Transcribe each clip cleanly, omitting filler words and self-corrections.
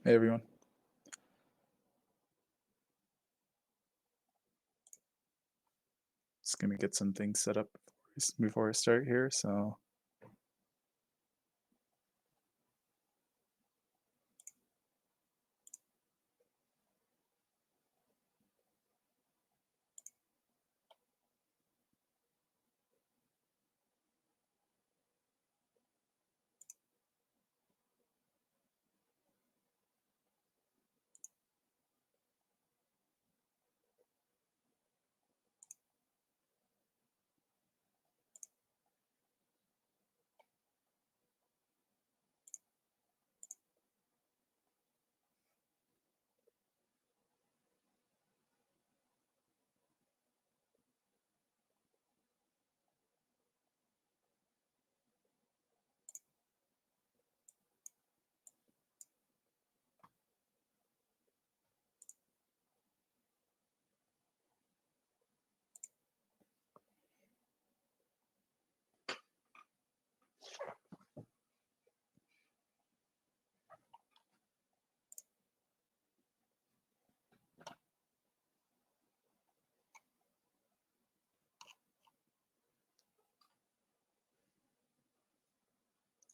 Hey everyone. Just gonna get some things set up before I start here. So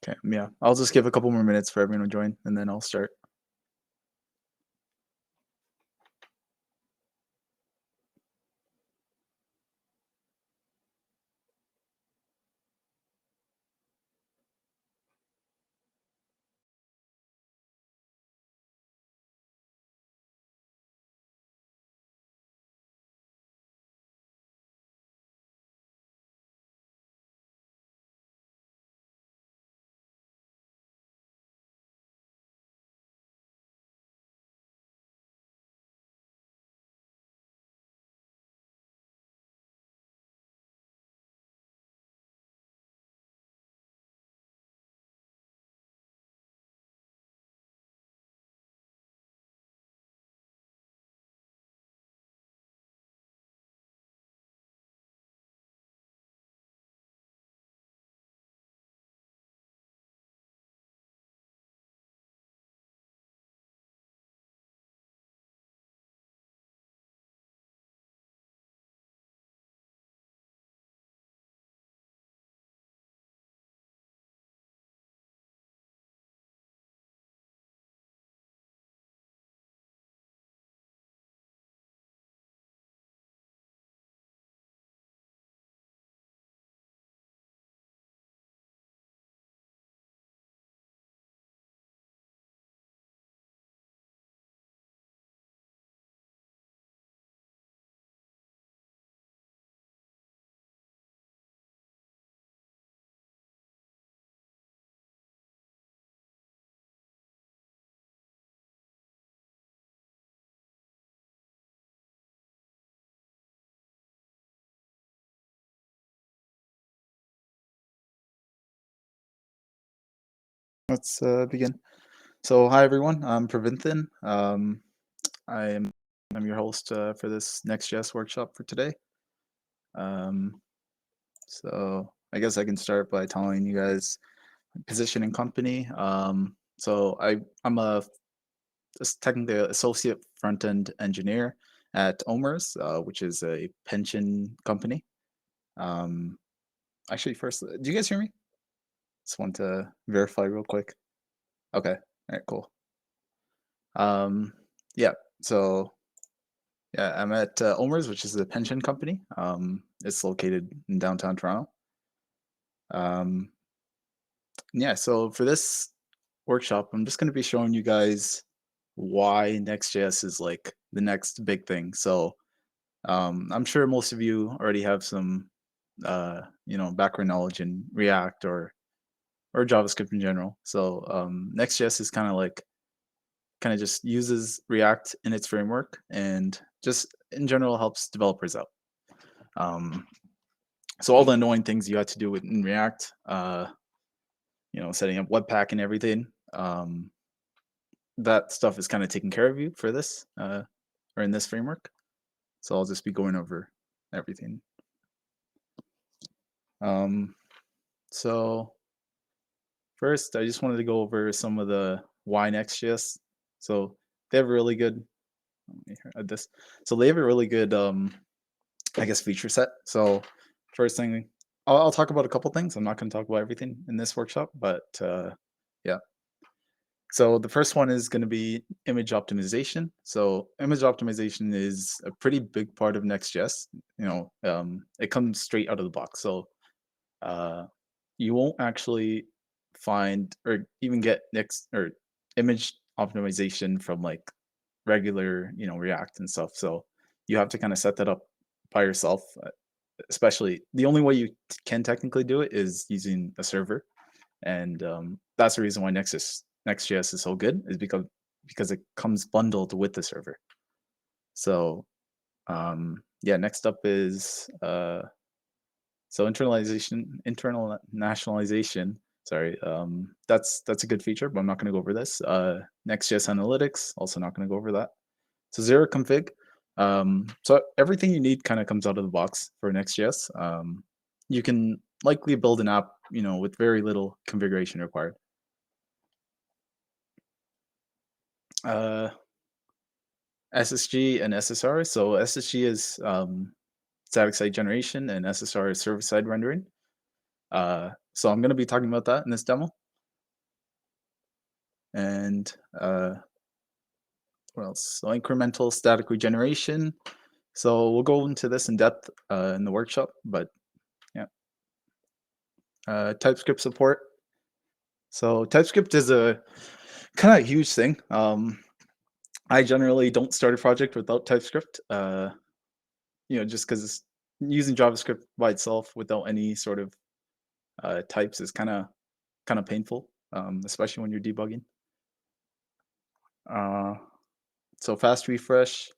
okay, yeah, I'll just give a couple more minutes for everyone to join, and then I'll start. Let's begin. So, hi everyone. I'm Pravinthan. I'm I'm your host for this Next.JS workshop for today. Um, so, I guess I can start by telling you guys my position and company. I'm technically an associate front end engineer at OMERS, which is a pension company. Um, Actually, first, do you guys hear me? Just want to verify real quick. Okay. All right, cool. Um, yeah. So yeah, I'm at OMERS, which is a pension company. It's located in downtown Toronto. Um, yeah. So for this workshop, I'm just going to be showing you guys why Next.js is like the next big thing. So I'm sure most of you already have some, background knowledge in React or JavaScript in general. So Next.js is kind of just uses React in its framework and just in general helps developers out. Um, so all the annoying things you had to do in React, setting up Webpack and everything, that stuff is kind of taken care of you for this or in this framework. So I'll just be going over everything. Um, so first, I just wanted to go over some of the why Next.js. So they have a really good. Let me add this. So they have a really good, I guess, feature set. So first thing, I'll talk about a couple things. I'm not going to talk about everything in this workshop, but yeah. So the first one is going to be image optimization. So image optimization is a pretty big part of Next.js. It comes straight out of the box. So uh, you won't actually find or even get next or image optimization from like regular, React and stuff. So you have to kind of set that up by yourself. Especially the only way you can technically do it is using a server, and that's the reason why Next.js is so good is because it comes bundled with the server. So yeah, next up is internal nationalization. Sorry, that's a good feature, but I'm not going to go over this. Next.js analytics, also not going to go over that. So zero config. So everything you need kind of comes out of the box for Next.js. You can likely build an app, with very little configuration required. Uh, SSG and SSR. So SSG is static site generation, and SSR is server side rendering. So I'm going to be talking about that in this demo. And what else? So incremental static regeneration. So we'll go into this in depth in the workshop, but yeah. TypeScript support. So TypeScript is a kind of huge thing. I generally don't start a project without TypeScript. Just because using JavaScript by itself without any sort of types is kind of painful, especially when you're debugging. So fast refresh.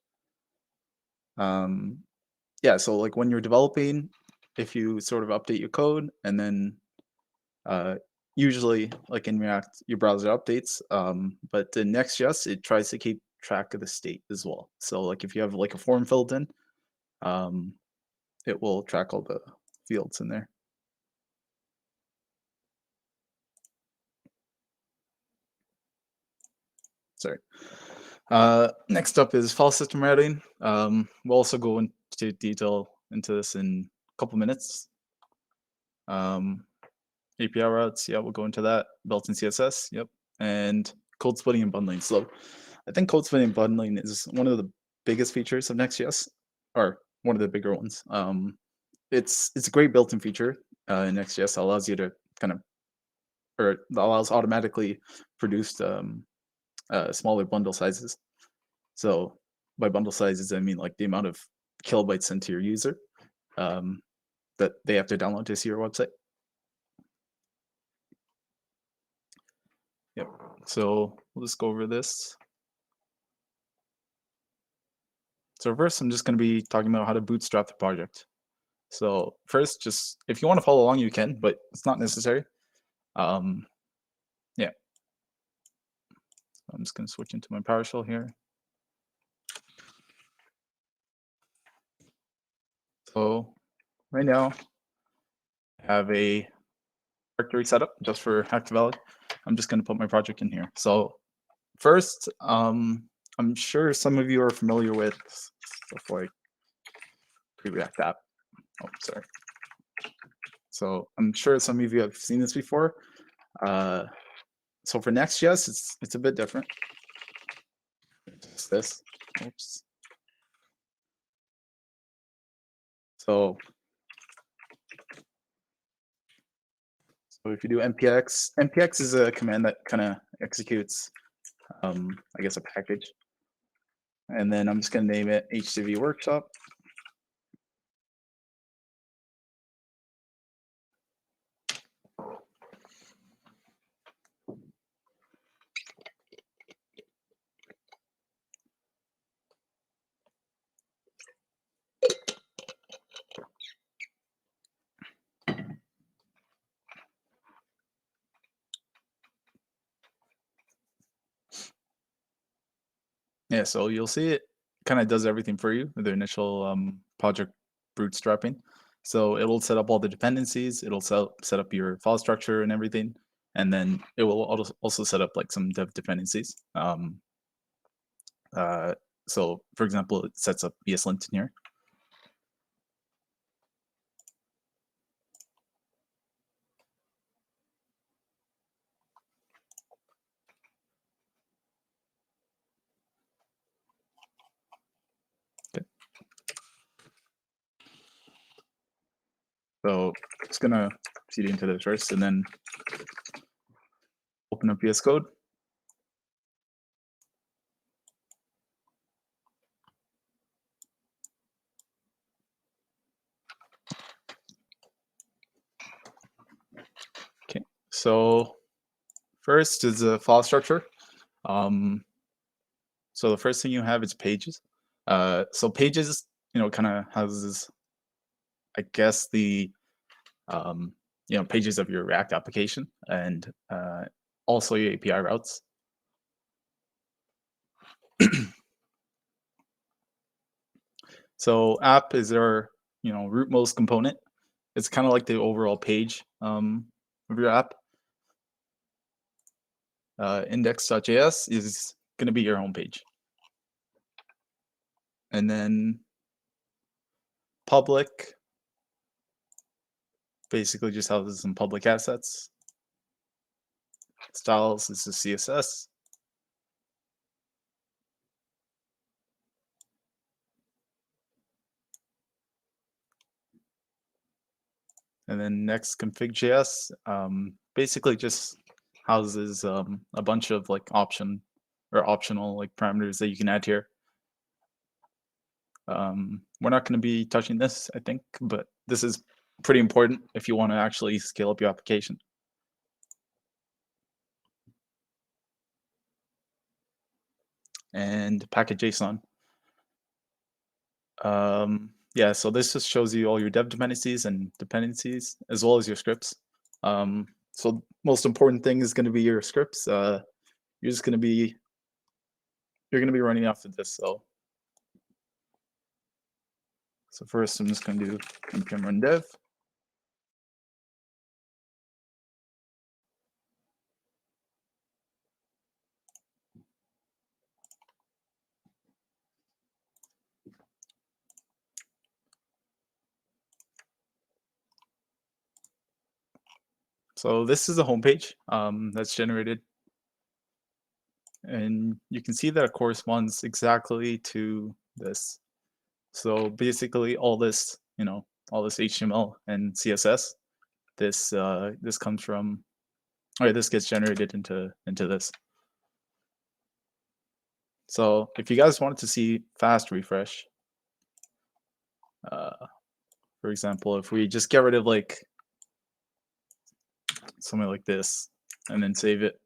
Yeah, so like when you're developing, if you sort of update your code and then uh, usually like in React, your browser updates, but in Next.js, it tries to keep track of the state as well. So like if you have like a form filled in, um, it will track all the fields in there. Sorry. Next up is file system routing. We'll also go into detail into this in a couple minutes. API routes, yeah, we'll go into that. Built-in CSS, yep, and code splitting and bundling. So I think code splitting and bundling is one of the biggest features of Next.js, or one of the bigger ones. It's a great built-in feature in Next.js that allows you to allows automatically produced smaller bundle sizes. So by bundle sizes, I mean like the amount of kilobytes sent to your user that they have to download to see your website. Yep. So we'll just go over this. So first, I'm just going to be talking about how to bootstrap the project. So first, just if you want to follow along, you can, but it's not necessary. Yeah. I'm just going to switch into my PowerShell here. So right now, I have a directory set up just for Active Valley. I'm just going to put my project in here. So first, I'm sure some of you are familiar with, before I pre-React app. Oh, sorry. So I'm sure some of you have seen this before. So for Next.js, it's a bit different. It's this. Oops. So if you do npx is a command that kind of executes, I guess, a package. And then I'm just going to name it HTV workshop. Yeah, so you'll see it kind of does everything for you with the initial project bootstrapping. So it'll set up all the dependencies, it'll set up your file structure and everything, and then it will also set up like some dev dependencies. So for example, it sets up ESLint in here. Okay. So it's gonna cd into this first, and then open up VS Code. Okay. So first is a file structure. So the first thing you have is pages. So pages, kind of houses, I guess, the pages of your React application, and also your API routes. So app is our rootmost component. It's kind of like the overall page of your app. Index.js is going to be your homepage. And then public basically just houses some public assets. Styles is the CSS. And then next config.js basically just houses a bunch of like optional like parameters that you can add here. We're not going to be touching this, I think, but this is pretty important if you want to actually scale up your application. And package.json. Yeah, so this just shows you all your dev dependencies and dependencies, as well as your scripts. So most important thing is going to be your scripts. You're going to be running off of this. So first, I'm just going to do npm run dev. So this is a homepage that's generated, and you can see that it corresponds exactly to this. So basically, all this HTML and CSS, this comes from, or this gets generated into this. So if you guys wanted to see fast refresh, for example, if we just get rid of like something like this and then save it,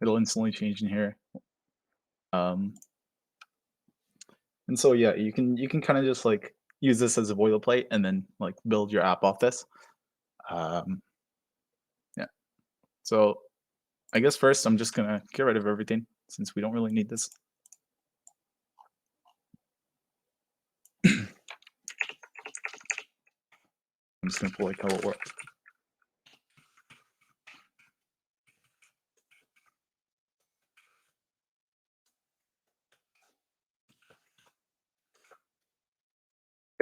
it'll instantly change in here. And so yeah, you can kind of just like use this as a boilerplate and then like build your app off this. Yeah. So I guess first I'm just gonna get rid of everything since we don't really need this. I'm just gonna pull like hello world.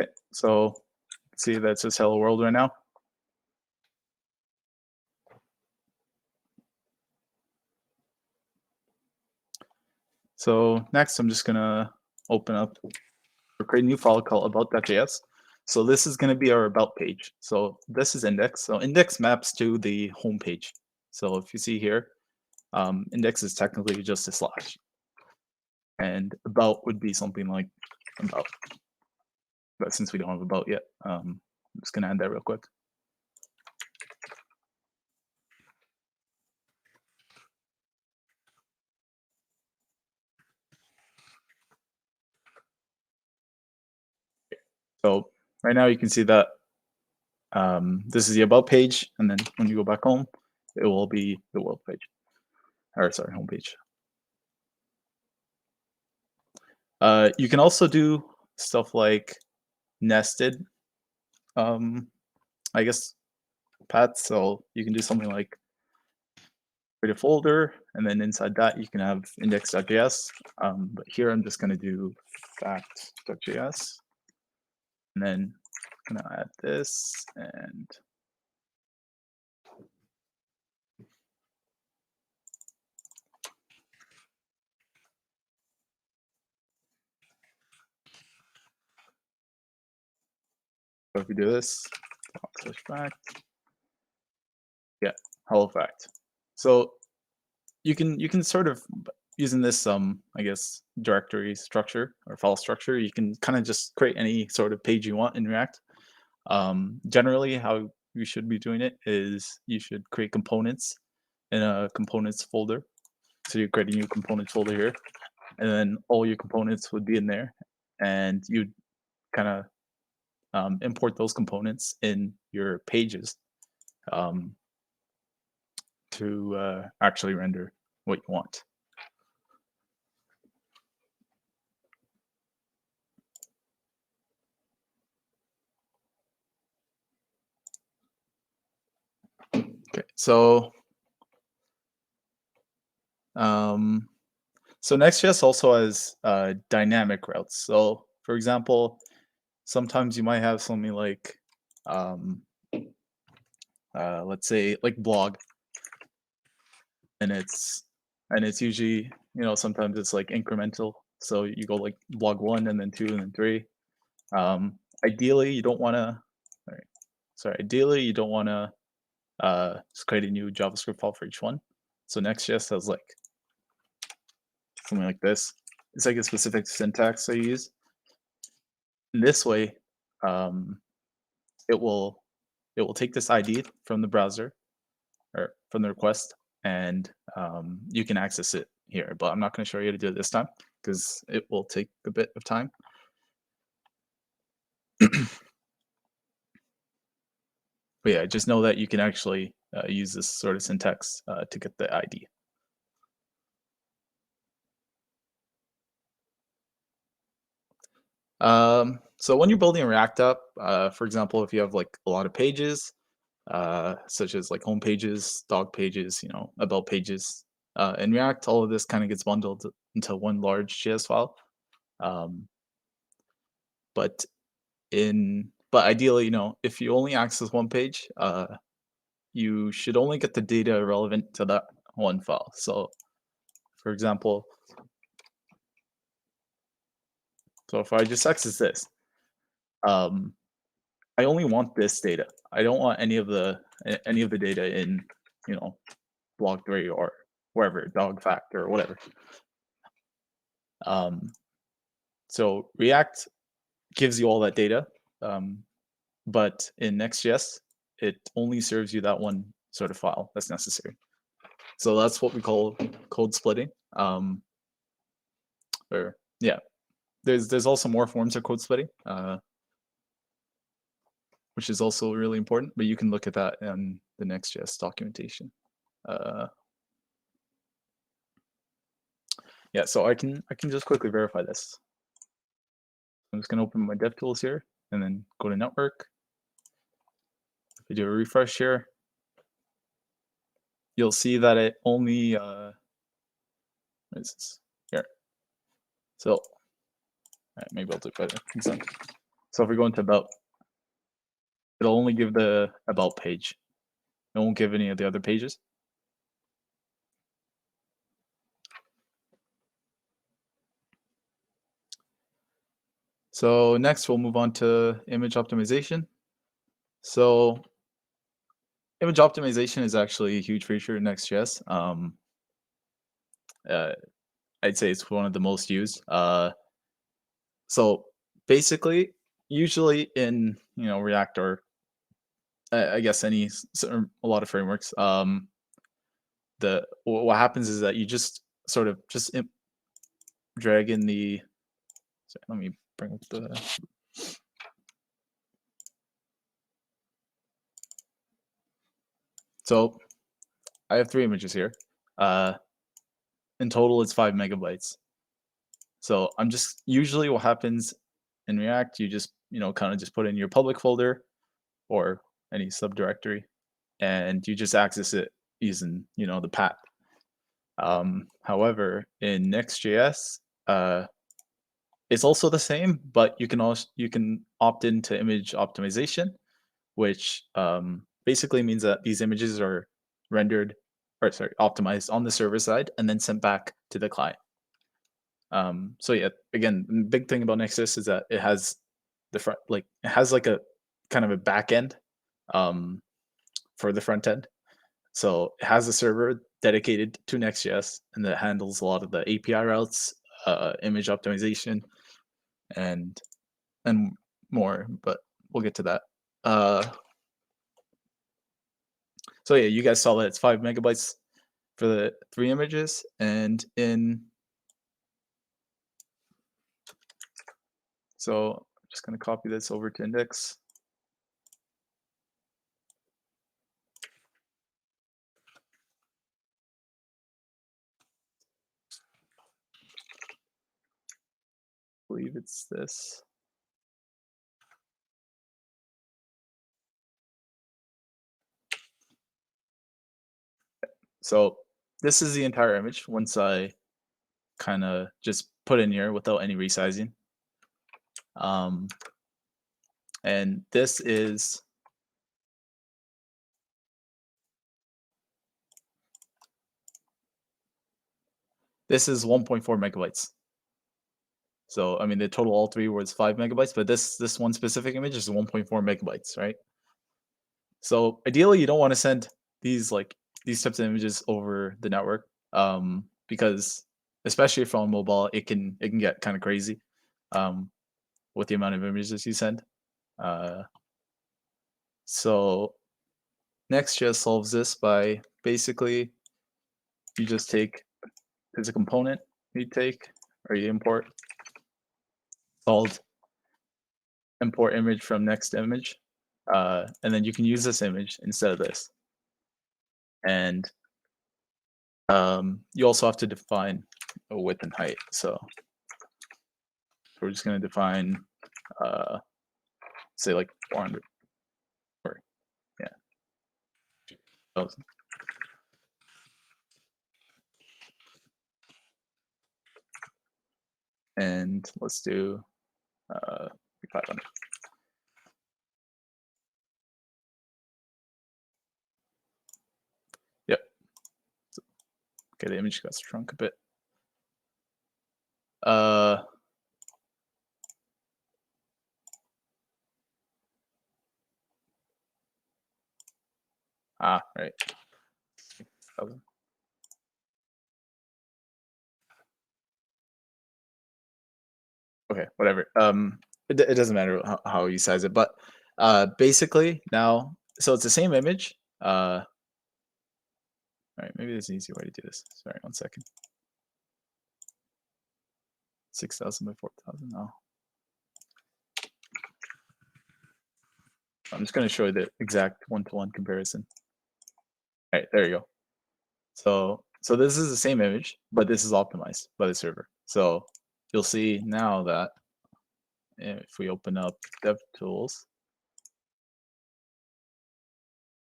Okay, so see that says hello world right now. So next I'm just gonna open up or create a new file called about.js. So this is gonna be our about page. So this is index. So index maps to the home page. So if you see here, index is technically just a slash. And about would be something like about. But since we don't have about yet, I'm just gonna add that real quick. So right now you can see that this is the about page, and then when you go back home, it will be the world page, or sorry, home page. You can also do stuff like nested, I guess, paths. So you can do something like create a folder, and then inside that you can have index.js. But here I'm just going to do fact.js, and then I'm going to add this, and so if we do this, fact, yeah, hello fact. So you can sort of, using this I guess directory structure or file structure, you can kind of just create any sort of page you want in React. Generally, how you should be doing it is you should create components in a components folder. So you create a new components folder here, and then all your components would be in there, and you'd kind of import those components in your pages um, to actually render what you want. Okay, um, so Next.js also has dynamic routes. So for example, sometimes you might have something like, um, let's say like blog, and it's usually, sometimes it's like incremental. So you go like blog 1 and then 2 and then 3. Ideally, you don't want to. Ideally, you don't want to just create a new JavaScript file for each one. So Next.js has like something like this. It's like a specific syntax I use. In this way, um, it will take this ID from the browser or from the request, and you can access it here. But I'm not going to show you how to do it this time because it will take a bit of time. But yeah, just know that you can actually use this sort of syntax to get the ID. So when you're building a React app, for example, if you have like a lot of pages, such as like home pages, dog pages, about pages, in React, all of this kind of gets bundled into one large JS file. Um, but ideally, if you only access one page, you should only get the data relevant to that one file. So, for example, if I just access this, um, I only want this data. I don't want any of the data in, blog 3 or wherever, dog fact or whatever. So React gives you all that data, but in Next.js, it only serves you that one sort of file that's necessary. So that's what we call code splitting. Or yeah, there's also more forms of code splitting, which is also really important. But you can look at that in the Next.js documentation. Yeah, so I can just quickly verify this. I'm just gonna open my DevTools here and then go to network. If I do a refresh here, you'll see that it only what is this? Here. So maybe I'll do it better. So if we go into about, it'll only give the about page. It won't give any of the other pages. So next we'll move on to image optimization. So image optimization is actually a huge feature in Next.js. I'd say it's one of the most used. So basically, usually in React or I guess a lot of frameworks, what happens is that you just sort of drag in the. Sorry, let me bring up the. So I have 3 images here. In total, it's 5 megabytes. So I'm just usually what happens in React, you just kind of just put in your public folder or any subdirectory, and you just access it using the path. However, in Next.js, it's also the same, but you can opt into image optimization, which basically means that these images are rendered, or sorry, optimized on the server side and then sent back to the client. So yeah, again, the big thing about Nexus is that it has the front, like it has like a kind of a back end for the front end. So it has a server dedicated to Next.js and that handles a lot of the API routes, image optimization, and and more. But we'll get to that. Uh, so yeah, you guys saw that it's 5 MB for the 3 images, and in so I'm just gonna copy this over to index. I believe it's this. So this is the entire image once I kind of just put in here without any resizing. Um, and this is 1.4 MB. So I mean the total all three was 5 MB, but this one specific image is 1.4 MB, right? So ideally you don't want to send these types of images over the network, because especially if on mobile it can get kind of crazy um, with the amount of images you send. Uh, so Next.js solves this by basically you just take there's a component you take or you import called import image from next image, and then you can use this image instead of this. And you also have to define a width and height. So we're just going to define, say like 400 or yeah, 1000. And let's do 500. Yep. So, okay, the image got shrunk a bit. Uh, right. 1000. Okay, whatever. It doesn't matter how you size it, but basically now, so it's the same image. All right, maybe there's an easier way to do this. Sorry, 1 second. 6,000 by 4,000. No, I'm just going to show you the exact one-to-one comparison. All right, there you go. So this is the same image, but this is optimized by the server. So you'll see now that if we open up DevTools,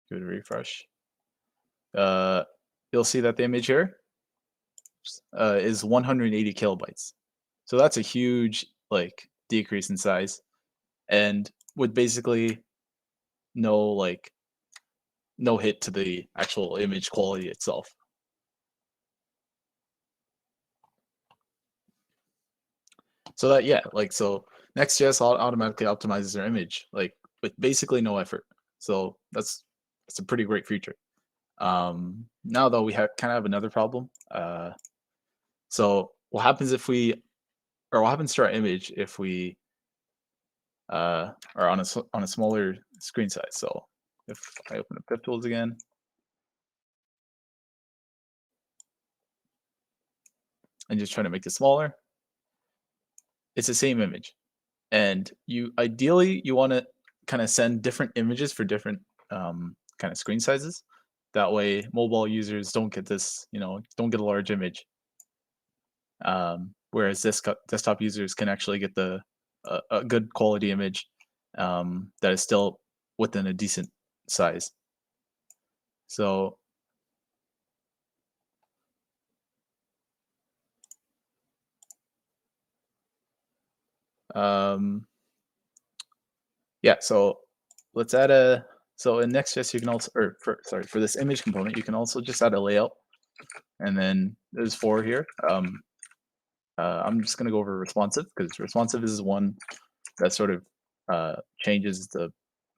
give it a refresh, you'll see that the image here is 180 kilobytes. So that's a huge decrease in size, and with basically no like no hit to the actual image quality itself. So that yeah, so Next.js automatically optimizes their image with basically no effort. So that's a pretty great feature. Now though we kind of have another problem. So what happens if we or what happens to our image if we are on a smaller screen size? So if I open up DevTools again, and just try to make it smaller, it's the same image. And you ideally you want to kind of send different images for different kind of screen sizes. That way, mobile users don't get this, don't get a large image. Whereas desktop users can actually get a good quality image that is still within a decent size. So Um, yeah, so let's add a so in Next.js you can also or for this image component you can also just add a layout, and then there's four here. I'm just gonna go over responsive because responsive is one that sort of changes the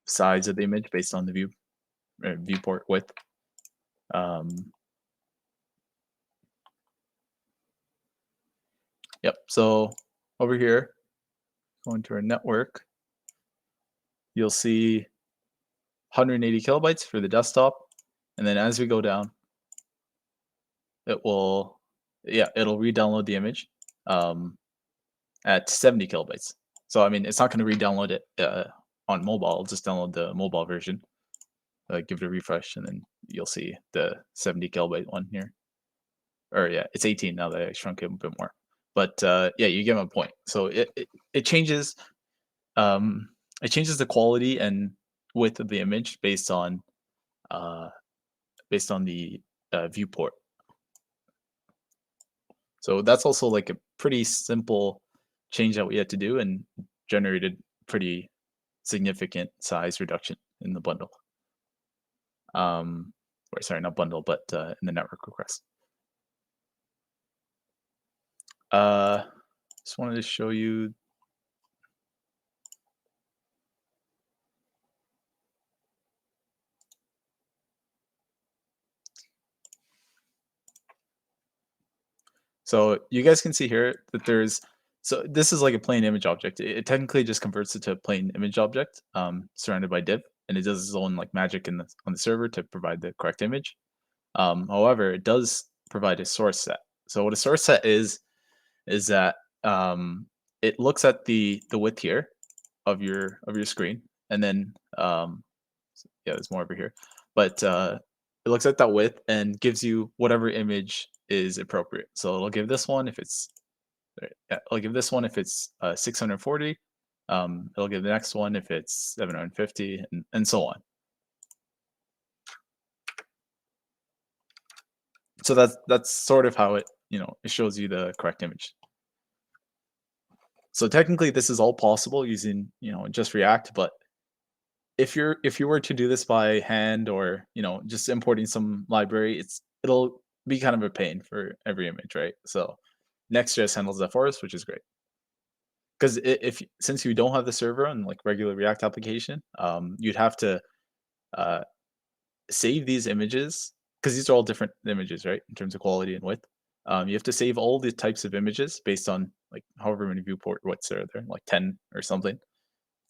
size of the image based on the viewport width. Um, yep. So over here, going to our network, you'll see 180 kilobytes for the desktop, and then as we go down, it will, yeah, it'll re-download the image um, at 70 kilobytes. So I mean, it's not going to re-download it on mobile. It'll just download the mobile version. Give it a refresh, and then you'll see the 70 kilobyte one here. Or yeah, it's 18 now that I shrunk it a bit more. But yeah, you get my point. So it changes um, it changes the quality and width of the image uh, based on the viewport. So that's also like a pretty simple change that we had to do and generated pretty significant size reduction in the bundle. Or sorry, not bundle, but in the network request. Just wanted to show you. So you guys can see here that so this is like a plain image object. It technically just converts it to a plain image object surrounded by div, and it does its own like magic on the server to provide the correct image. However, it does provide a source set. So what a source set is that it looks at the width here of your screen, and then yeah, there's more over here, but it looks at that width and gives you whatever image is appropriate. So it'll give this one if it's yeah, it'll give this one if it's 640. It'll give the next one if it's 750, and so on. So that's sort of how it it shows you the correct image. So technically, this is all possible using just React, but if you were to do this by hand or just importing some library, it'll be kind of a pain for every image, right? So Next.js handles that for us, which is great. Because if since you don't have the server on like regular React application, you'd have to uh, save these images because these are all different images, right? In terms of quality and width, you have to save all the types of images based on like however many viewport widths are there, like 10 or something,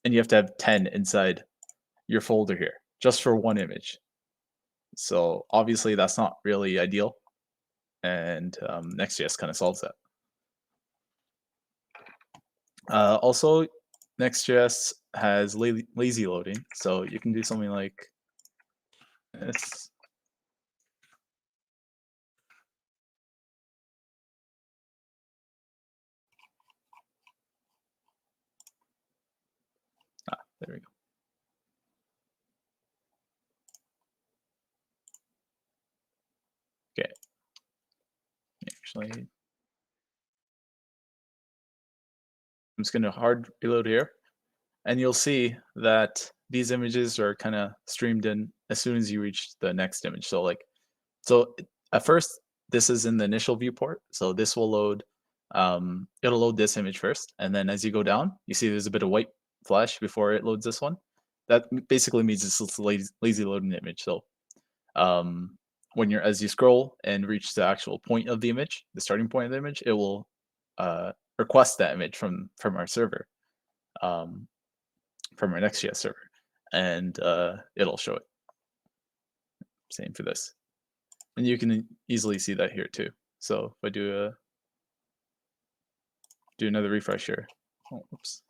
and you have to have 10 inside your folder here just for one image. So obviously that's not really ideal, and Next.js kind of solves that. Also, Next.js has lazy loading, so you can do something like this. There we go. Okay. Actually, I'm just going to hard reload here, and you'll see that these images are kind of streamed in as soon as you reach the next image. So so at first, this is in the initial viewport. So this will load, it'll load this image first. And then as you go down, you see there's a bit of white flash before it loads this one. That basically means it's a lazy loading image. So um, as you scroll and reach the actual point of the image, the starting point of the image, it will request that image from our server, um, from our Next.js server, and it'll show it. Same for this. And you can easily see that here too. So if I do another refresh here. Oh, oops.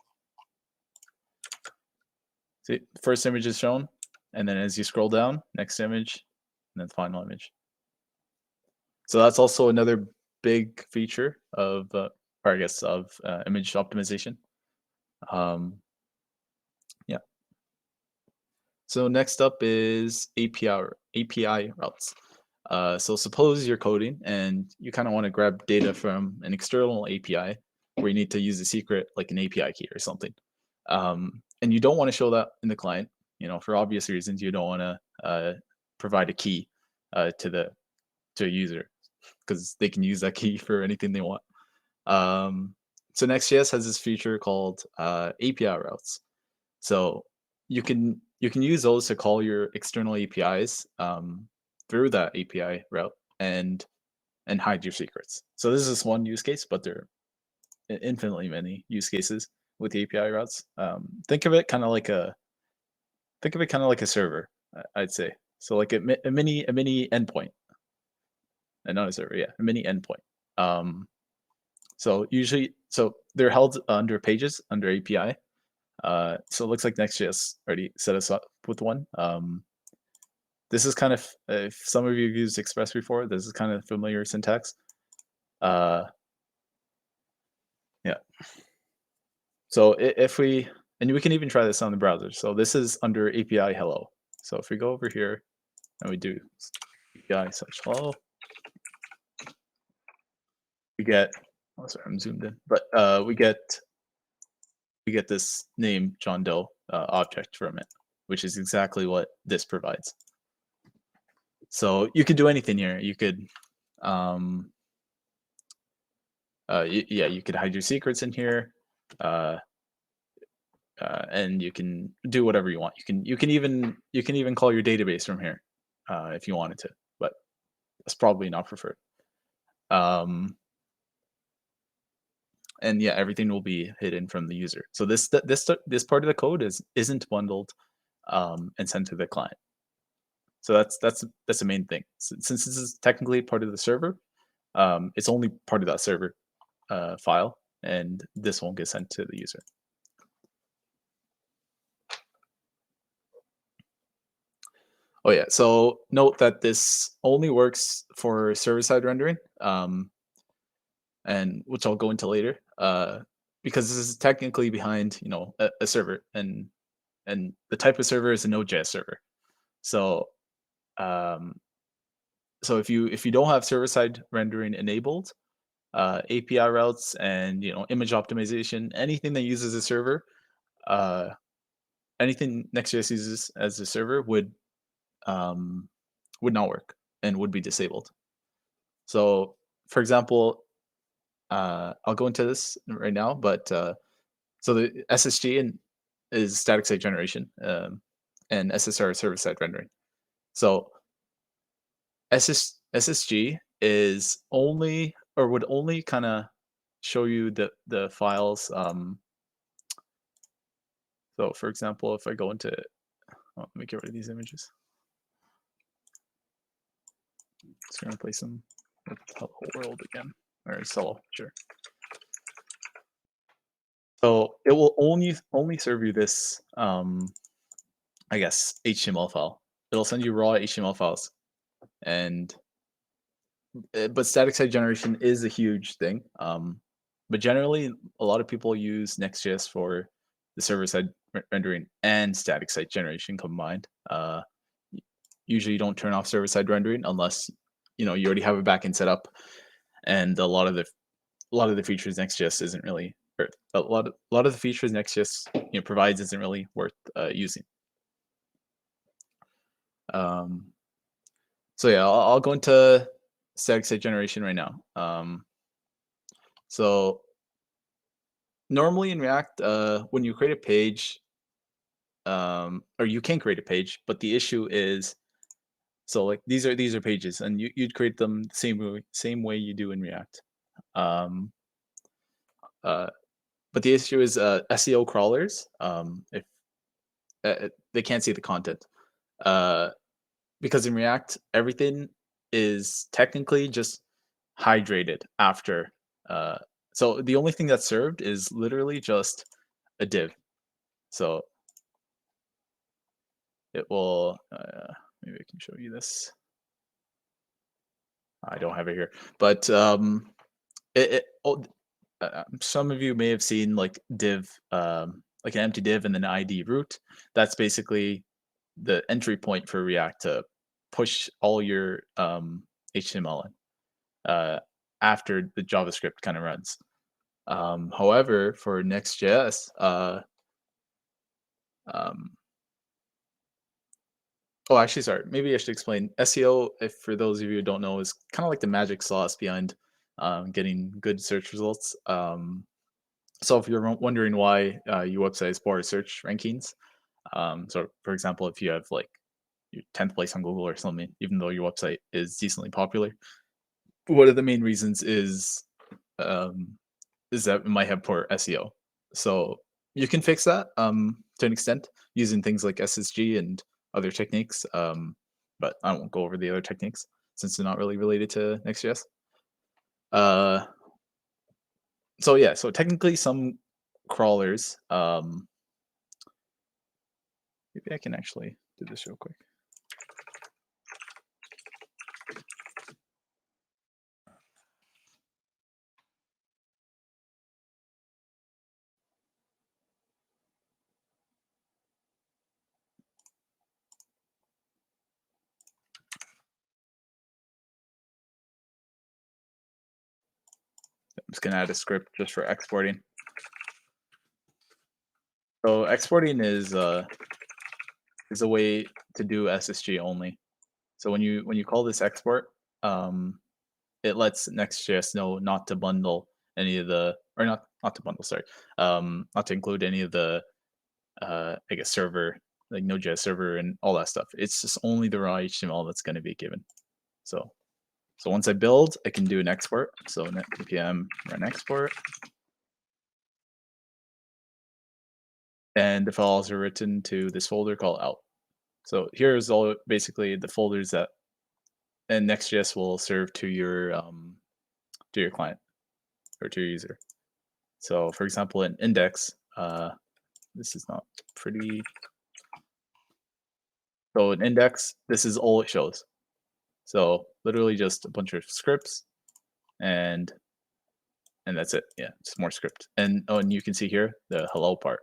See, first image is shown, and then as you scroll down, next image, and then final image. So that's also another big feature of, or I guess of image optimization. Yeah. So next up is API routes. So suppose you're coding and you kind of want to grab data from an external API where you need to use a secret like an API key or something. And you don't want to show that in the client, for obvious reasons. You don't want to provide a key to a user because they can use that key for anything they want. Um, so Next.js has this feature called API routes. So you can use those to call your external APIs through that API route and hide your secrets. So this is just one use case, but there are infinitely many use cases with the API routes. Think of it kind of like a server, I'd say. So like a mini endpoint, and not a server, yeah, a mini endpoint. Um, so they're held under pages under API. So it looks like Next.js already set us up with one. This is kind of, if some of you have used Express before, this is kind of familiar syntax. Uh, yeah. So if we, and we can even try this on the browser. So this is under API hello. So if we go over here and we do API/hello, we get, oh sorry, I'm zoomed in, but we get this name John Doe object from it, which is exactly what this provides. So you could do anything here. You could, yeah, you could hide your secrets in here, and you can do whatever you want. You can even call your database from here if you wanted to, but that's probably not preferred. And yeah, everything will be hidden from the user. So this part of the code isn't bundled and sent to the client. So that's the main thing. Since this is technically part of the server, it's only part of that server file, and this won't get sent to the user. Oh yeah, so note that this only works for server-side rendering, and which I'll go into later, because this is technically behind a server, and the type of server is a Node.js server. So um, so if you don't have server-side rendering enabled, API routes and image optimization, anything that uses a server, uh, anything Next.js uses as a server would not work and would be disabled. So, for example, I'll go into this right now, but so the SSG is static site generation, and SSR is server side rendering. So SSG is only, or would only kind of show you the files. So for example, if I go into, let me get rid of these images. Just gonna replace them with hello world again, or hello, sure. So it will only serve you this, I guess, HTML file. It'll send you raw HTML files, and but static site generation is a huge thing. But generally, a lot of people use Next.js for the server side rendering and static site generation combined. Usually, you don't turn off server side rendering unless you already have a backend set up, and a lot of the features Next.js isn't really, or a lot of the features Next.js provides isn't really worth using. Um, so yeah, I'll go into static site generation right now. So normally in React, when you create a page, or you can create a page, but the issue is, so like these are pages, and you'd create them the same way you do in React. Um, uh, but the issue is SEO crawlers. If they can't see the content, uh, because in React everything is technically just hydrated after. Uh, so the only thing that's served is literally just a div. So it will, maybe I can show you this. I don't have it here, but some of you may have seen like div, like an empty div and then ID root. That's basically the entry point for React to push all your HTML in after the JavaScript kind of runs. However, for Next.js, um, oh, actually, sorry. Maybe I should explain. SEO, if for those of you who don't know, is kind of like the magic sauce behind getting good search results. So if you're wondering why your website is poor search rankings, so for example, if you have like your 10th place on Google or something, even though your website is decently popular, one of the main reasons um, is that it might have poor SEO. So you can fix that to an extent using things like SSG and other techniques. But I won't go over the other techniques since they're not really related to Next.js. Uh, so yeah, so technically some crawlers. Maybe I can actually do this real quick. I'm just gonna add a script just for exporting. So exporting is a way to do SSG only. So when you call this export, um, it lets Next.js know not to bundle any of the or not to bundle, sorry, not to include any of the I guess server like Node.js server and all that stuff. It's just only the raw HTML that's going to be given. So once I build, I can do an export. So net npm run export, and the files are written to this folder called out. So here's all basically the folders that and Next.js will serve to your client or to your user. So for example, in index, this is not pretty. So in index, this is all it shows. So literally just a bunch of scripts and that's it. Yeah, just more script. And oh, and you can see here the hello part.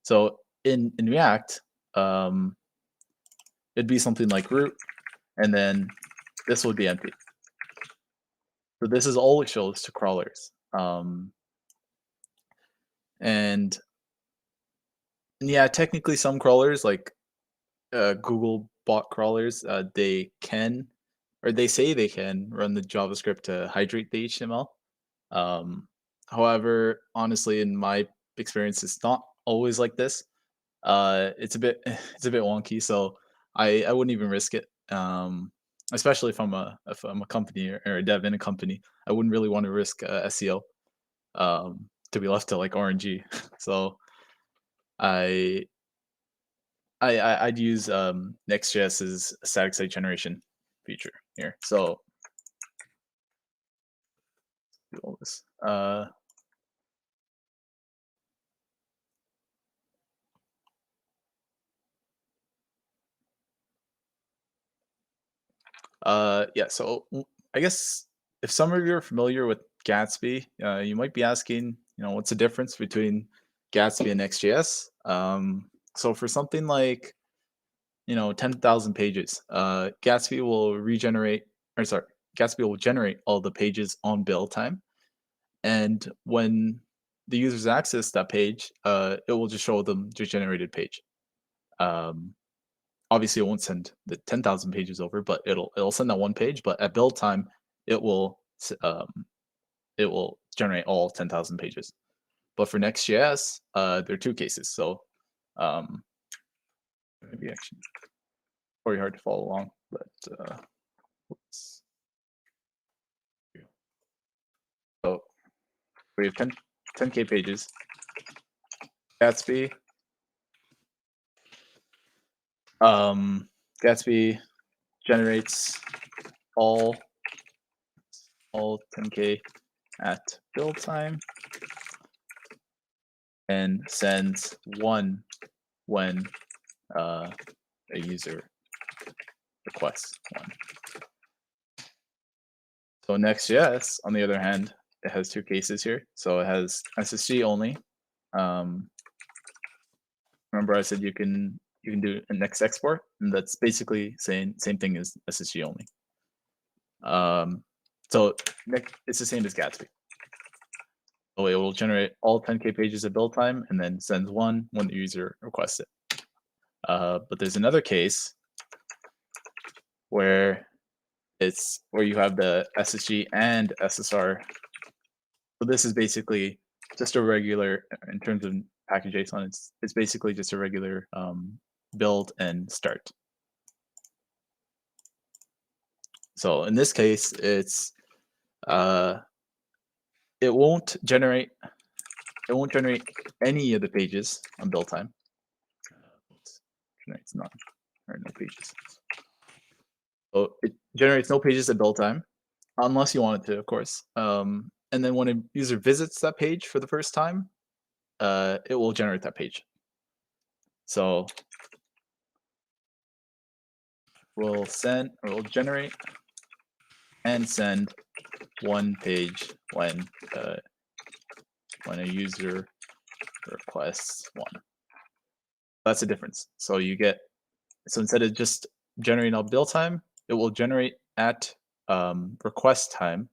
So in React, it'd be something like root, and then this would be empty. So this is all it shows to crawlers. And yeah, technically some crawlers like Google bot crawlers, they can or they say they can run the JavaScript to hydrate the HTML. Um, However, honestly, in my experience, it's not always like this. It's a bit it's a bit wonky, so I wouldn't even risk it. Especially if I'm a company or a dev in a company, I wouldn't really want to risk SEO to be left to like RNG. So I I'd use Next.js's static site generation feature here. So do all this. Yeah. So I guess if some of you are familiar with Gatsby, you might be asking, what's the difference between Gatsby and Next.js? So for something like 10,000 pages, Gatsby will regenerate, or sorry, Gatsby will generate all the pages on build time, and when the users access that page, it will just show them the generated page. Um, Obviously, it won't send the 10,000 pages over, but it'll send that one page. But at build time, it will it will generate all 10,000 pages. But for Next.js, there are two cases. So um, maybe actually very hard to follow along, but oops. So we have 10K pages. Gatsby, um, Gatsby generates all 10K at build time and sends one when a user requests one. So Next.js, on the other hand, it has two cases here. So it has SSG only. Remember I said you can do a next export, and that's basically saying same thing as SSG only. So it's the same as Gatsby. So it will generate all 10K pages at build time and then sends one when the user requests it. But there's another case where you have the SSG and SSR. So this is basically just a regular, in terms of package JSON, it's basically just a regular build and start. So in this case, it won't generate any of the pages on build time. Generates none or no pages. So it generates no pages at build time, unless you want it to, of course. And then when a user visits that page for the first time, it will generate that page. So we'll generate and send one page when a user requests one. That's the difference. So instead of just generating on build time, it will generate at request time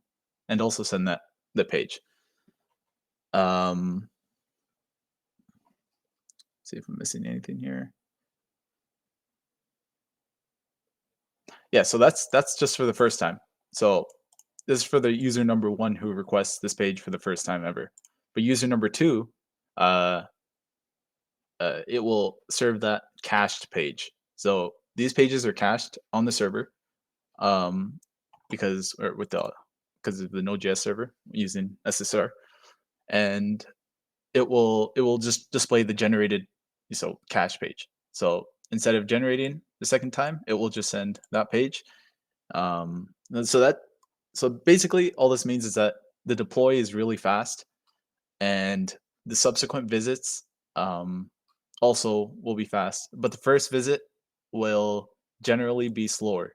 and also send the page. See if I'm missing anything here. Yeah, so that's just for the first time. So this is for the user number 1 who requests this page for the first time ever. But user number 2, it will serve that cached page. So these pages are cached on the server because of the Node.js server using SSR, and it will just display the generated cache page. So instead of generating the second time, it will just send that page. So basically all this means is that the deploy is really fast, and the subsequent visits also will be fast, but the first visit will generally be slower.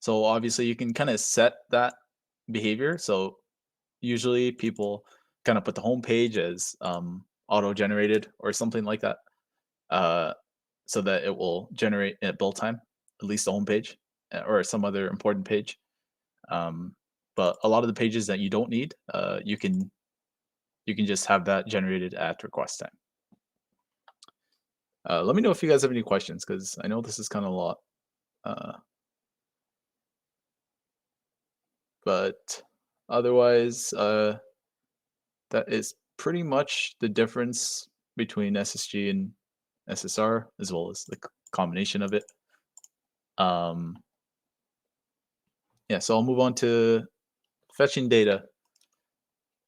So obviously you can kind of set that behavior. So usually people kind of put the home page as auto-generated or something like that, so that it will generate at build time, at least the home page or some other important page. But a lot of the pages that you don't need, you can just have that generated at request time. Let me know if you guys have any questions, because I know this is kind of a lot. But otherwise, that is pretty much the difference between SSG and SSR, as well as the combination of it. Yeah, so I'll move on to fetching data,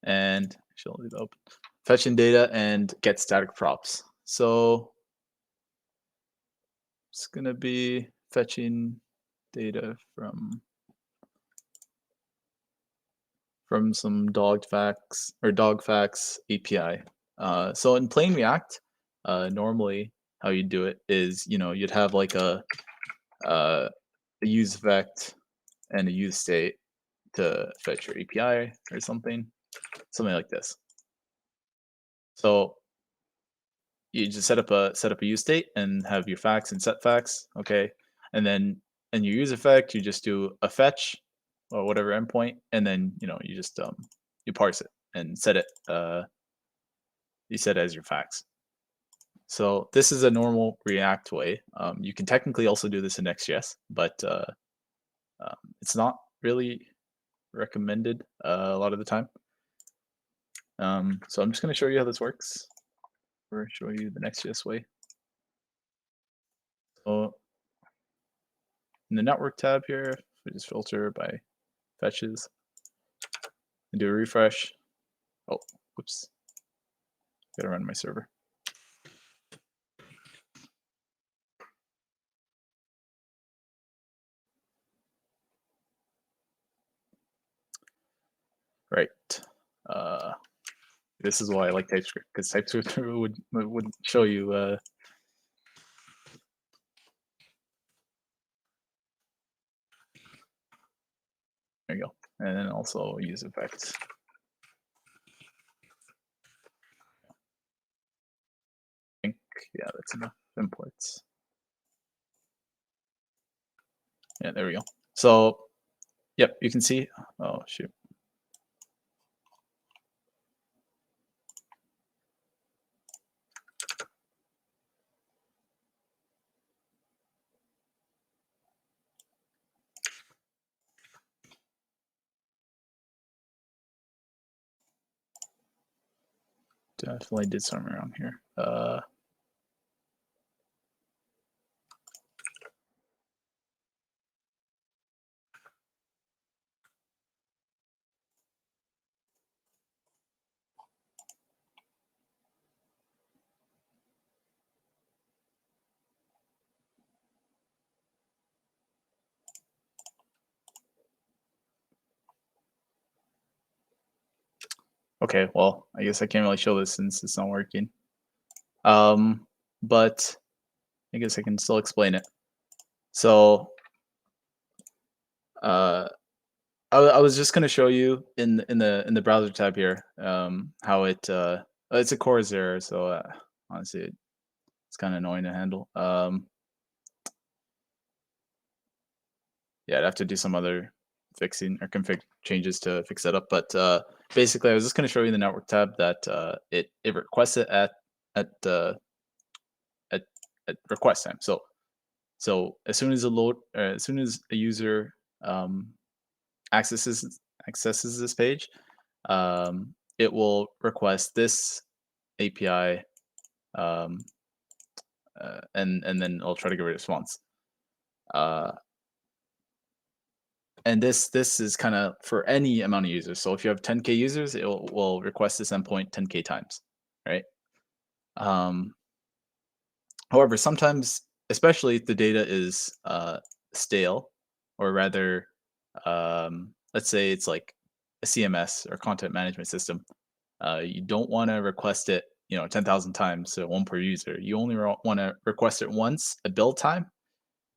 and actually I'll leave it open. Fetching data and get static props. So it's gonna be fetching data from some dogfacts API. So in plain React, normally how you do it is, you'd have like a use vect and a use state to fetch your API or something like this. So you just set up a use state and have your facts and set facts, okay, and then in your use effect you just do a fetch or whatever endpoint, and then you just you parse it and set it you set it as your facts. So this is a normal React way. You can technically also do this in Next.js, but it's not really recommended a lot of the time. So I'm just going to show you how this works, or show you the Next.js way. So in the network tab here, we just filter by fetches and do a refresh. Oh, whoops. Gotta run my server. Right. This is why I like TypeScript, because TypeScript would show you there you go. And then also use effects. I think, yeah, that's enough imports. Yeah, there we go. So, yep, you can see, oh shoot. definitely did something wrong here. Okay, well, I guess I can't really show this since it's not working. But I guess I can still explain it. So, uh, I was just gonna show you in the browser tab here, how it's a CORS error, so honestly, it's kind of annoying to handle. Yeah, I'd have to do some other fixing or config changes to fix that up. But basically, I was just gonna show you the network tab that it requests it at uh, at at request time. So as soon as as soon as a user um, accesses this page, it will request this API, um, and then I'll try to give it a response. Uh, and this is kind of for any amount of users. So if you have 10K users, it will request this endpoint 10K times, right? Um, However, sometimes, especially if the data is stale, or rather, let's say it's like a CMS or content management system, you don't want to request it, 10,000 times, so one per user. You only want to request it once, a build time,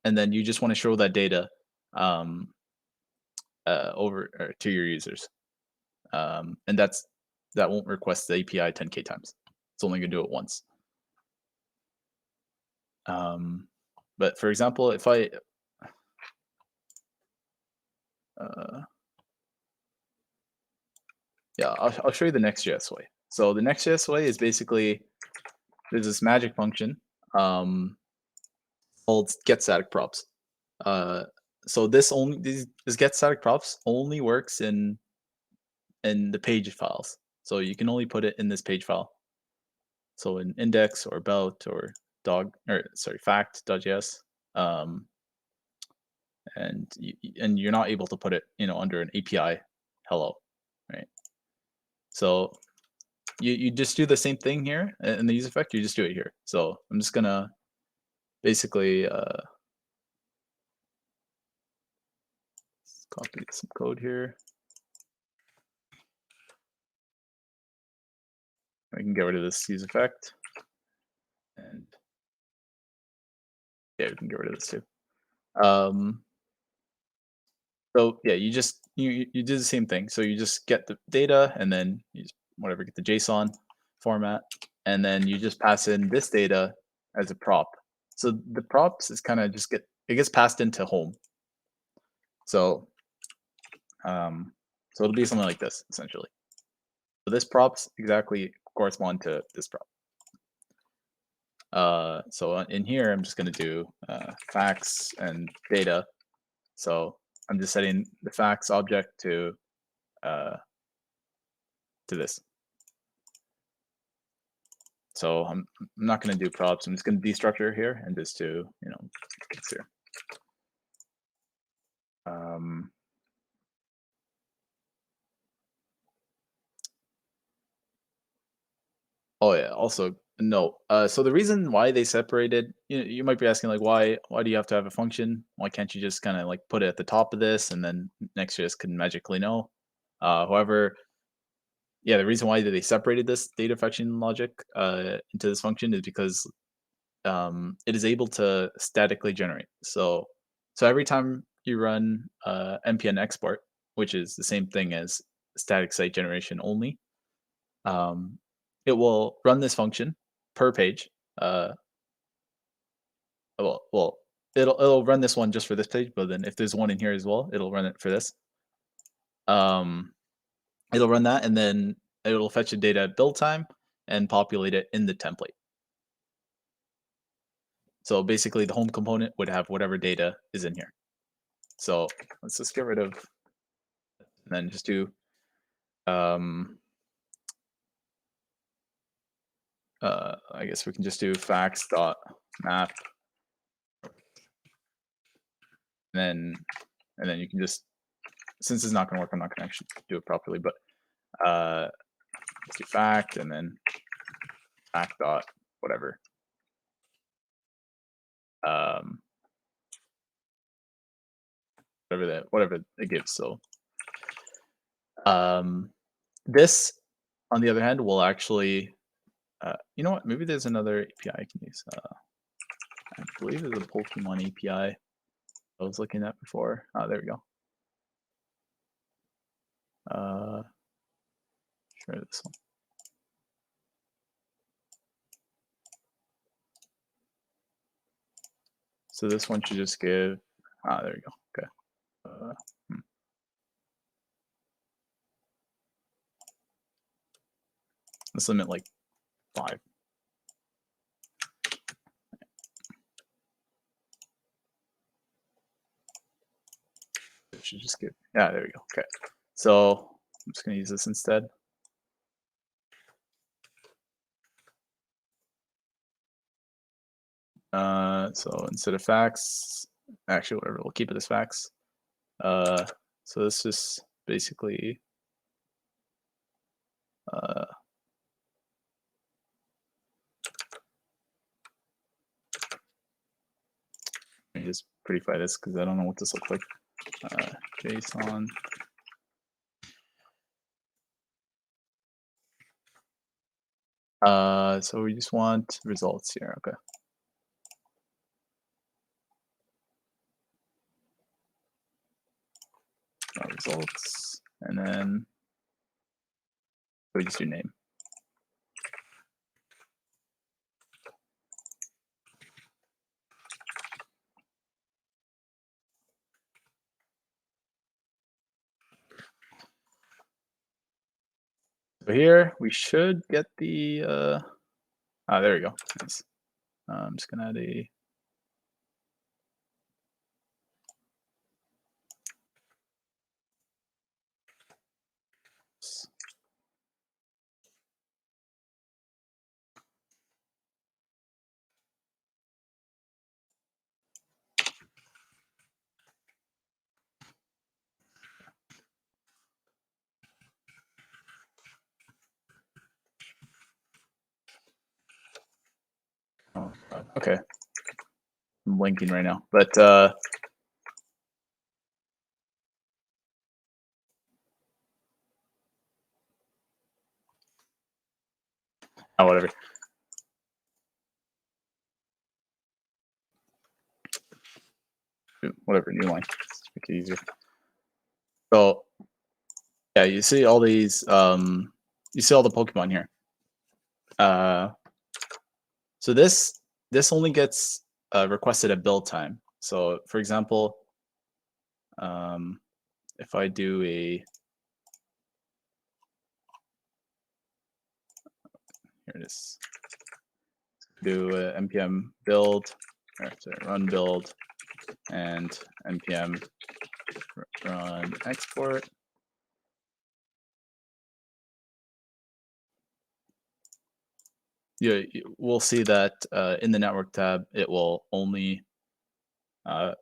and then you just want to show that data um, over or to your users, and that won't request the API 10K times. It's only going to do it once. Um, but for example, if I uh, yeah, I'll show you the Next.js way. So the Next.js way is basically there's this magic function called get static props. Uh, so this get static props only works in the page files. So you can only put it in this page file. So in index or about or fact.js. Um, and you're not able to put it, under an API hello, right? So you just do the same thing here in the use effect. You just do it here. So I'm just gonna basically copy some code here. I can get rid of this use effect, and yeah, we can get rid of this too. Um, so yeah, you do the same thing. So you just get the data, and then you just, whatever, get the JSON format, and then you just pass in this data as a prop. So the props is kind of it gets passed into home. So so it'll be something like this essentially. So this props exactly correspond to this prop. So in here, I'm just going to do facts and data. So I'm just setting the facts object uh, to this. So I'm not going to do props. I'm just going to destructure here and just do here. Um, oh yeah. Also, no. So the reason why they separated, you might be asking like, why do you have to have a function? Why can't you just kind of like put it at the top of this and then Next.js can magically know? However, yeah, the reason why they separated this data fetching logic into this function is because it is able to statically generate. So every time you run npm export, which is the same thing as static site generation only, um, it will run this function per page. Uh, well, it'll run this one just for this page, but then if there's one in here as well, it'll run it for this. Um, it'll run that, and then it'll fetch the data at build time and populate it in the template. So basically, the home component would have whatever data is in here. So let's just get rid of, and then just do, um, I guess we can just do fax.map, and then you can just, since it's not going to work, I'm not going to actually do it properly, but let's do fact and then fact dot whatever. Whatever it gives. So this, on the other hand, will actually, you know what? Maybe there's another API I can use. I believe there's a Pokemon API I was looking at before. There we go. Try this one. So this one should just give. There we go. Okay. Let's limit like 5. It should just give. Yeah, there we go. Okay. So I'm just gonna use this instead. So instead of fax, actually whatever, we'll keep it as fax. So this is basically let me just prettify this because I don't know what this looks like. JSON. So we just want results here. Okay. Results, and then we just do name. So here we should get the. There we go. Nice. I'm just gonna add a. Oh, okay. I'm blinking right now, but whatever. Whatever, new line. Let's make it easier. So yeah, you see all these. You see all the Pokemon here. So this only gets requested at build time. So for example, if I do a, here it is, do a npm build, or sorry, run build, and npm run export. Yeah, we'll see that in the network tab, it will only have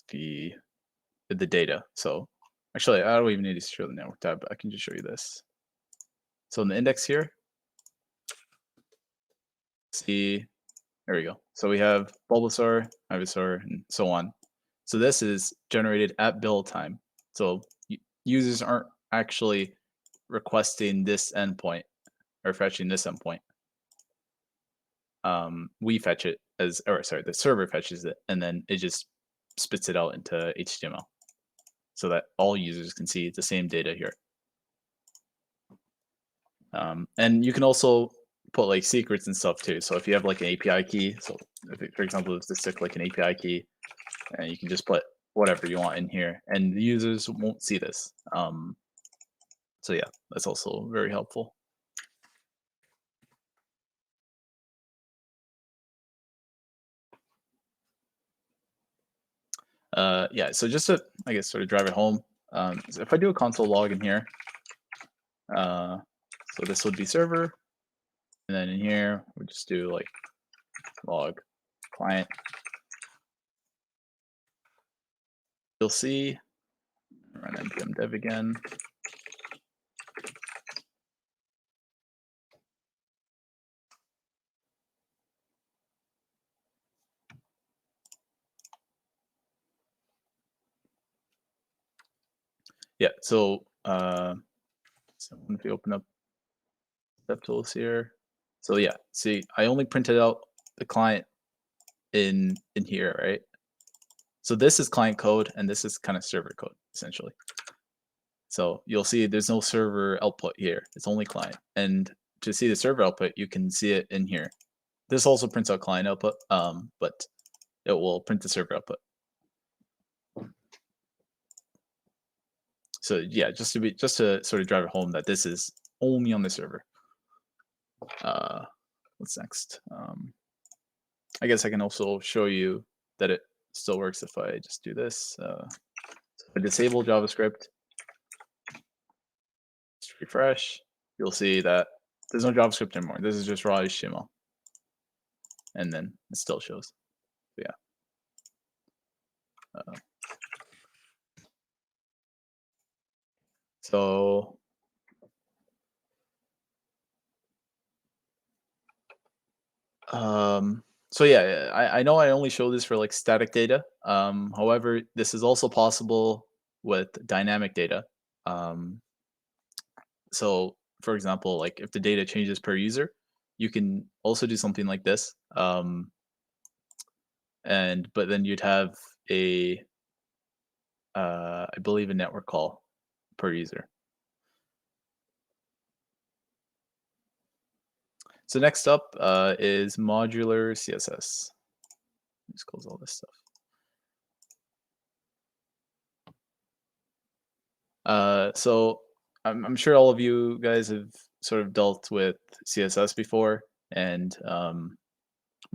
the data. So actually, I don't even need to show the network tab. I can just show you this. So in the index here, see, there we go. So we have Bulbasaur, Ivysaur, and so on. So this is generated at build time. So users aren't actually requesting this endpoint or fetching this endpoint. We fetch it as, or sorry, the server fetches it, and then it just spits it out into HTML so that all users can see the same data here. And you can also put like secrets and stuff too. So if you have like an API key, so if it, for example, it's to stick like an API key, and you can just put whatever you want in here, and the users won't see this. So yeah, that's also very helpful. Yeah, so just to, I guess, sort of drive it home, so if I do a console log in here, so this would be server, And then in here, we just do like log client. You'll see, run npm dev again. Yeah, so if you open up DevTools here, so yeah, see, I only printed out the client in here, right? So this is client code, and this is kind of server code, essentially. So you'll see there's no server output here. It's only client. And to see the server output, you can see it in here. This also prints out client output, but it will print the server output. So yeah, just to sort of drive it home that this is only on the server. What's next? I guess I can also show you that it still works if I just do this. If I disable JavaScript, just refresh, you'll see that there's no JavaScript anymore. This is just raw HTML. And then it still shows. So yeah. So so yeah, I know I only show this for like static data. However, this is also possible with dynamic data. So for example, like if the data changes per user, you can also do something like this. But then you'd have a I believe a network call per user. So next up is modular CSS. Just close all this stuff. So I'm sure all of you guys have sort of dealt with CSS before, and some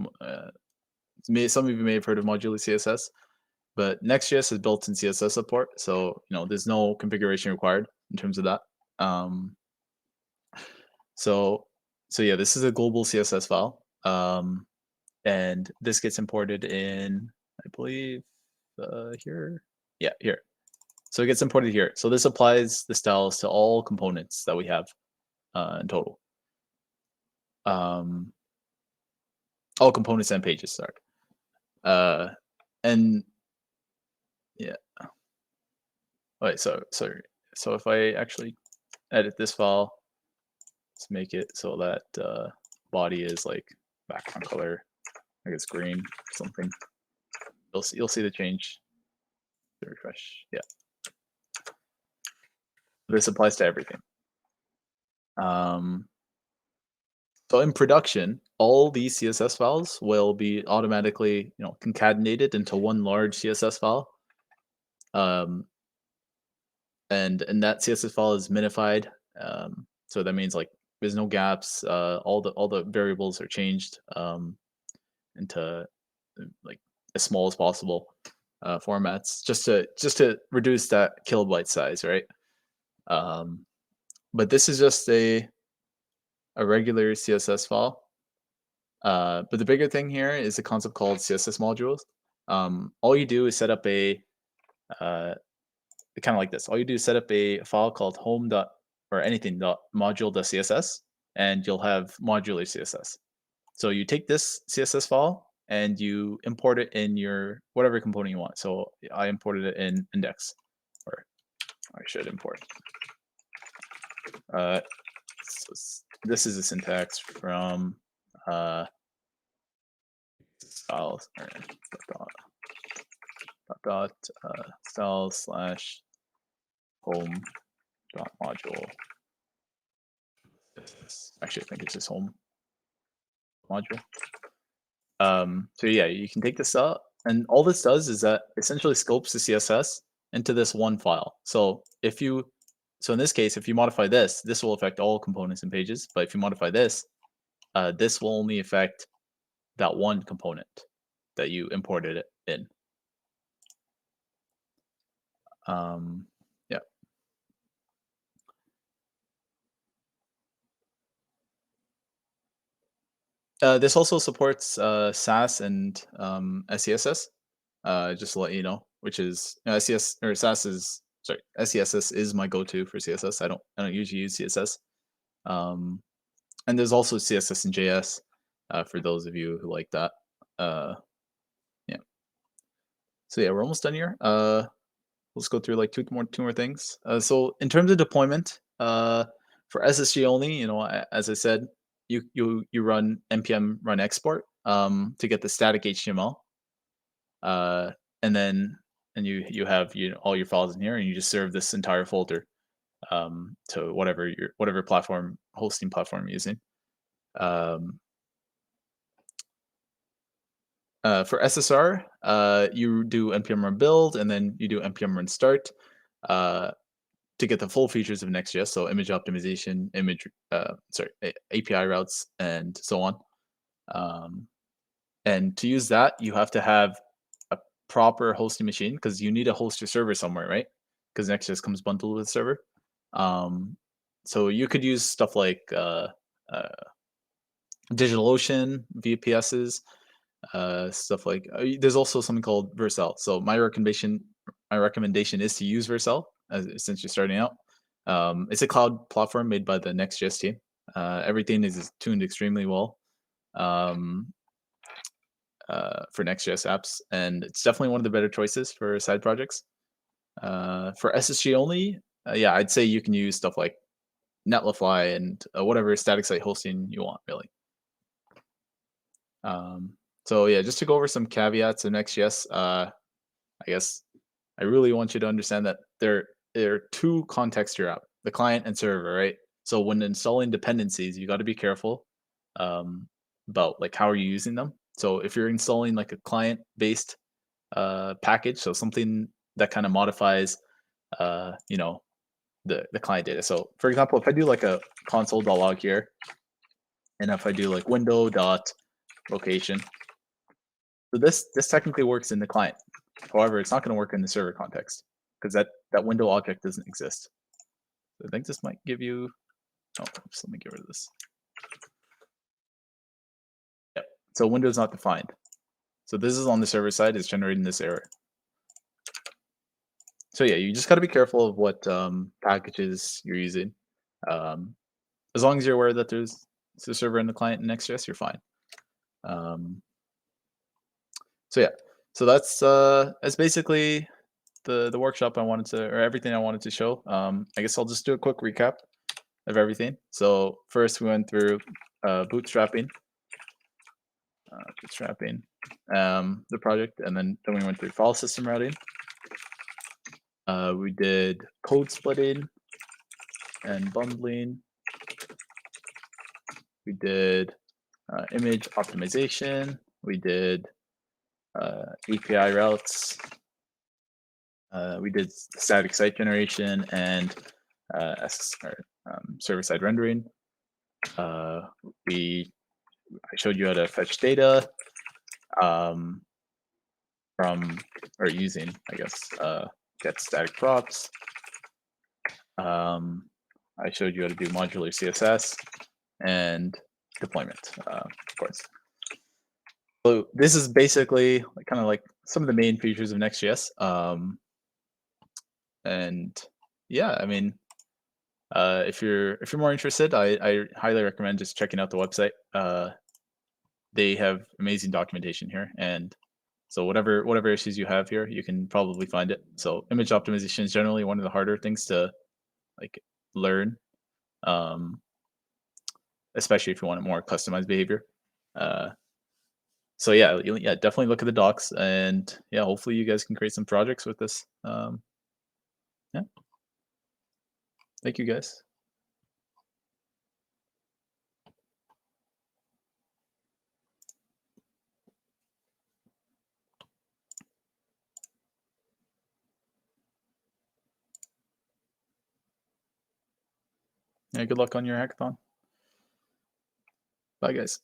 of you may have heard of modular CSS. But Next.js is built in CSS support, so there's no configuration required in terms of that. So yeah, this is a global CSS file, and this gets imported in, I believe, here. Yeah, here. So it gets imported here. So this applies the styles to all components that we have in total. All components and pages, sorry. And yeah. Wait, so if I actually edit this file, let's make it so that body is like background color, I guess green or something. You'll see the change. Refresh. Yeah. This applies to everything. So in production, all these CSS files will be automatically, concatenated into one large CSS file. And that CSS file is minified. So that means like there's no gaps. All the variables are changed into like as small as possible formats, just to reduce that kilobyte size, right? But this is just a regular CSS file. But the bigger thing here is a concept called CSS modules. All you do is set up a kind of like this. All you do is set up a file called home dot or anything dot module.css, and you'll have modular CSS. So you take this CSS file and you import it in your whatever component you want. So I imported it in index, or I should import. So this is the syntax from styles or style slash home dot module. Actually, I think it's just home module. So yeah, you can take this out, and all this does is that essentially scopes the CSS into this one file. So in this case, if you modify this, this will affect all components and pages. But if you modify this, this will only affect that one component that you imported it in. Yeah. This also supports SAS and SCSS. Just to let you know, which is SCS or SAS is sorry, SCSS is my go-to for CSS. I don't usually use CSS. Um, and there's also CSS and JS for those of you who like that. Uh, yeah. So yeah, we're almost done here. Let's go through like two more things. So in terms of deployment, for SSG only, as I said, you run npm run export to get the static HTML, uh, and then you have all your files in here, and you just serve this entire folder to whatever platform hosting platform you're using. Um, for SSR, you do npm run build, and then you do npm run start. Uh, to get the full features of Next.js, so image optimization, API routes, and so on. Um, and to use that, you have to have a proper hosting machine because you need to host your server somewhere, right? Because Next.js comes bundled with server. Um, so you could use stuff like uh, DigitalOcean, VPSs, stuff like. There's also something called Vercel. So my recommendation is to use Vercel since you're starting out. It's a cloud platform made by the Next.js team. Everything is tuned extremely well um, for Next.js apps, and it's definitely one of the better choices for side projects. For SSG only, yeah, I'd say you can use stuff like Netlify and whatever static site hosting you want, really. Um, so yeah, just to go over some caveats of Next.js, I guess I really want you to understand that there are two contexts to your app, the client and server, right? So when installing dependencies, you got to be careful about like how are you using them. So if you're installing like a client-based package, so something that kind of modifies, the client data. So for example, if I do like a console.log here, and if I do like window dot location, so this technically works in the client. However, it's not going to work in the server context because that window object doesn't exist. So I think this might give you. Oh, oops, let me get rid of this. Yep. So window is not defined. So this is on the server side. It's generating this error. So yeah, you just got to be careful of what packages you're using. Um, as long as you're aware that there's the server and the client in Next.js, you're fine. Um, so yeah, so that's basically the workshop I wanted to, or everything I wanted to show. I guess I'll just do a quick recap of everything. So first we went through bootstrapping, the project, and then we went through file system routing. We did code splitting and bundling. We did image optimization. We did API routes. We did static site generation and server-side rendering. I showed you how to fetch data from or using, I guess, get static props. I showed you how to do modular CSS and deployment, of course. So this is basically kind of like some of the main features of Next.js. And yeah, I mean, if you're more interested, I highly recommend just checking out the website. They have amazing documentation here, and so whatever issues you have here, you can probably find it. So image optimization is generally one of the harder things to like learn, um, especially if you want a more customized behavior. Uh, so yeah, yeah, definitely look at the docs, and yeah, hopefully you guys can create some projects with this. Yeah, thank you guys. Yeah, good luck on your hackathon. Bye, guys.